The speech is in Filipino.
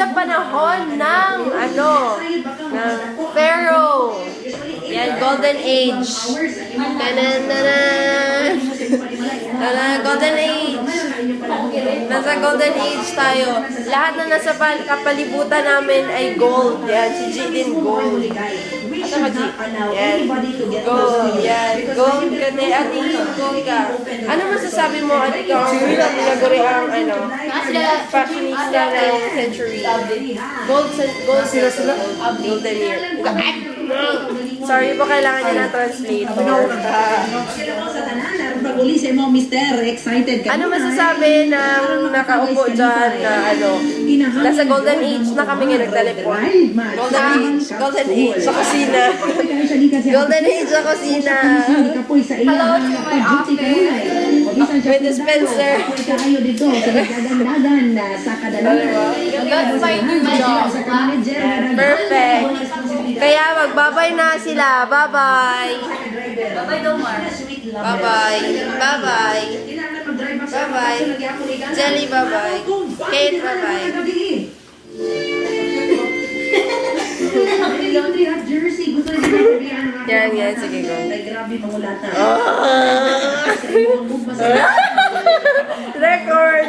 Sa panahon ng Pharaoh. Yan, Golden Age. Tanan! Golden Age. Nasa Golden Age tayo. Lahat na nasa kapalibutan namin ay gold. Yan, si G din gold. Asa ka, G? Yan. Gold. Yan. Gold ka din. Ate, gold ka. Ano masasabi mo at ikaw ang pinaguri ang fashionista ng century? Gold sila. Golden year. Sorry po, kailangan niya na translate. Ano masasabi ng nakaupo dyan na nasa Golden Age na kami nga nagtelepon? Golden Age sa kusina. Golden Age sa kusina. Hello to my office. With dispenser. That's my new job. Perfect. Kaya magbabay na sila. Bye-bye. Bye-bye, Domar. Bye-bye. Bye-bye. Bye-bye. Jelly, bye-bye. Kate, bye-bye. Yan. Sige, go. Grabe, mangulata. Record!